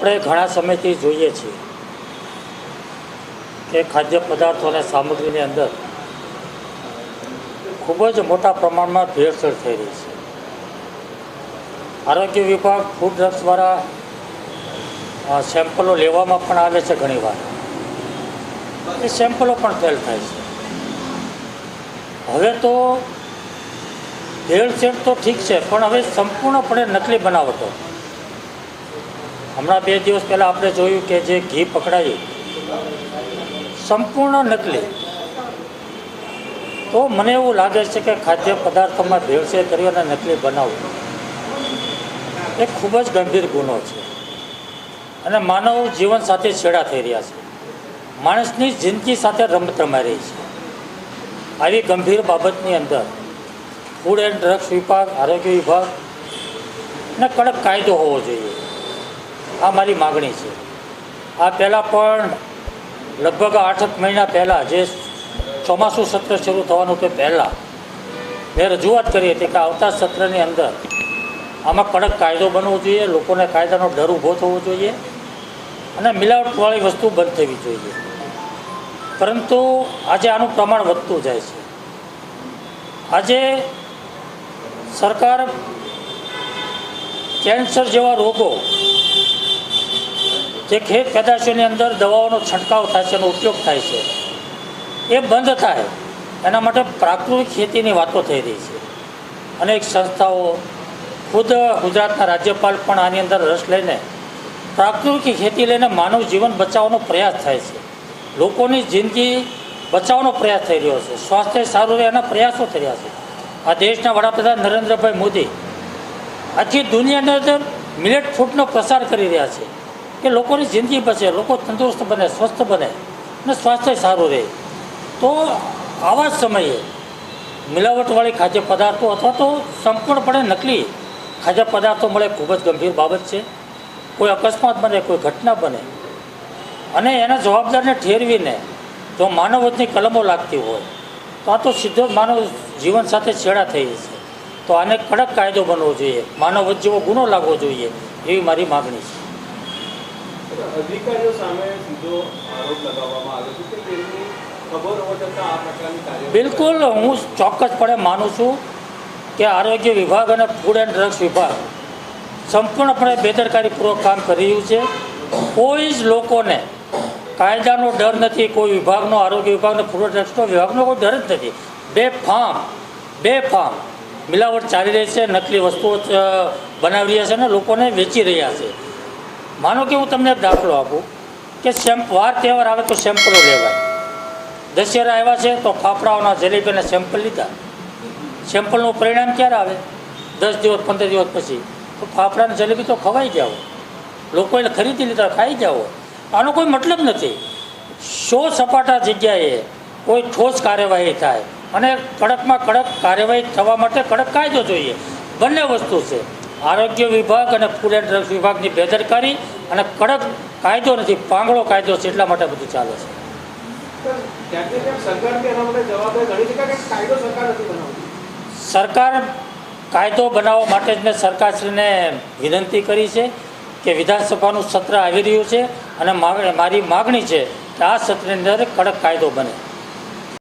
આપણે ઘણા સમયથી જોઈએ છીએ કે ખાદ્ય પદાર્થો અને સામગ્રીની અંદર ખૂબ જ મોટા પ્રમાણમાં ભેળસેળ થઈ રહી છે. આરોગ્ય વિભાગ ફૂડ ડ્રગ્સ દ્વારા સેમ્પલો લેવામાં પણ આવે છે. ઘણીવાર એ સેમ્પલો પણ ફેલ થાય છે. હવે તો ભેળસેળ તો ઠીક છે, પણ હવે સંપૂર્ણપણે નકલી બનાવટો. હમણાં 2 દિવસ પહેલાં આપણે જોયું કે જે ઘી પકડાયું સંપૂર્ણ નકલી. તો મને એવું લાગે છે કે ખાદ્ય પદાર્થોમાં ભેળસેળ કરી અને નકલી બનાવવું એ ખૂબ જ ગંભીર ગુનો છે અને માનવ જીવન સાથે છેડા થઈ રહ્યા છે. માણસની જિંદગી સાથે રમત રમાઈ રહી છે. આવી ગંભીર બાબતની અંદર ફૂડ એન્ડ ડ્રગ્સ વિભાગ, આરોગ્ય વિભાગને કડક કાયદો હોવો જોઈએ. આ મારી માગણી છે. આ પહેલાં પણ લગભગ 8 મહિના પહેલાં જે ચોમાસું સત્ર શરૂ થવાનું તે પહેલાં મેં રજૂઆત કરી હતી કે આવતા સત્રની અંદર આમાં કડક કાયદો બનવો જોઈએ, લોકોને કાયદાનો ડર ઊભો થવો જોઈએ અને મિલાવટવાળી વસ્તુ બંધ થવી જોઈએ. પરંતુ આજે આનું પ્રમાણ વધતું જાય છે. આજે સરકાર કેન્સર જેવા રોગો જે ખેત પેદાશોની અંદર દવાઓનો છંટકાવ થાય છે, એનો ઉપયોગ થાય છે, એ બંધ થાય એના માટે પ્રાકૃતિક ખેતીની વાતો થઈ રહી છે. અનેક સંસ્થાઓ, ખુદ ગુજરાતના રાજ્યપાલ પણ આની અંદર રસ લઈને પ્રાકૃતિક ખેતી લઈને માનવ જીવન બચાવવાનો પ્રયાસ થાય છે. લોકોની જિંદગી બચાવવાનો પ્રયાસ થઈ રહ્યો છે. સ્વાસ્થ્ય સારું રહે એના પ્રયાસો થઈ રહ્યા છે. આ દેશના વડાપ્રધાન નરેન્દ્રભાઈ મોદી આખી દુનિયાની અંદર મિલેટ ફૂડનો પ્રસાર કરી રહ્યા છે કે લોકોની જિંદગી બચે, લોકો તંદુરસ્ત બને, સ્વસ્થ બને અને સ્વાસ્થ્ય સારું રહે. તો આવા જ સમયે મિલાવટવાળી ખાદ્ય પદાર્થો અથવા તો સંપૂર્ણપણે નકલી ખાદ્ય પદાર્થો મળે ખૂબ જ ગંભીર બાબત છે. કોઈ અકસ્માત બને, કોઈ ઘટના બને અને એના જવાબદારને ઠેરવીને જો માનવવધની કલમો લાગતી હોય તો આ તો સીધો માનવ જીવન સાથે છેડા થઈ છે. તો આને કડક કાયદો બનવો જોઈએ, માનવવધ જેવો ગુનો લાગવો જોઈએ, એવી મારી માગણી છે. અધિકારીઓ સામે સીધો આરોપ લગાવવામાં આવે છે કે તેમની ખબર હોવા છતાં આ પ્રકારની કાર્યવાહી. બિલકુલ, હું ચોક્કસપણે માનું છું કે આરોગ્ય વિભાગ અને ફૂડ એન્ડ ડ્રગ્સ વિભાગ સંપૂર્ણપણે બેદરકારીપૂર્વક કામ કરી રહ્યું છે. કોઈ જ લોકોને કાયદાનો ડર નથી. કોઈ વિભાગનો, આરોગ્ય વિભાગનો, ફૂડ એન્ડ ડ્રગ્સનો વિભાગનો કોઈ ડર જ નથી. બેફામ મિલાવટ ચાલી રહી છે, નકલી વસ્તુઓ બનાવી રહ્યા છે અને લોકોને વેચી રહ્યા છે. માનો કે હું તમને એક દાખલો આપું કે વાર તહેવાર આવે તો સેમ્પલો લેવાય. દશેરા આવ્યા છે તો ફાફડાઓના, જલેબીના સેમ્પલ લીધા. સેમ્પલનું પરિણામ ક્યારે આવે? 10 દિવસ 15 દિવસ પછી. તો ફાફડાની જલેબી તો ખવાઈ જાઓ, લોકોએ ખરીદી લીધા, ખાઈ જાઓ. આનો કોઈ મતલબ નથી. સપાટા જગ્યાએ કોઈ ઠોસ કાર્યવાહી થાય અને કડકમાં કડક કાર્યવાહી થવા માટે કડક કાયદો જોઈએ. બંને વસ્તુ છે. આરોગ્ય વિભાગ અને ફૂડ એન્ડ ડ્રગ્સ વિભાગની બેદરકારી અને કડક કાયદો નથી, પાંગળો કાયદો છે, એટલા માટે બધું ચાલે છે. સરકાર કાયદો બનાવવા માટે જ મેં સરકારશ્રીને વિનંતી કરી છે કે વિધાનસભાનું સત્ર આવી રહ્યું છે અને મારી માગણી છે કે આ સત્રની અંદર કડક કાયદો બને.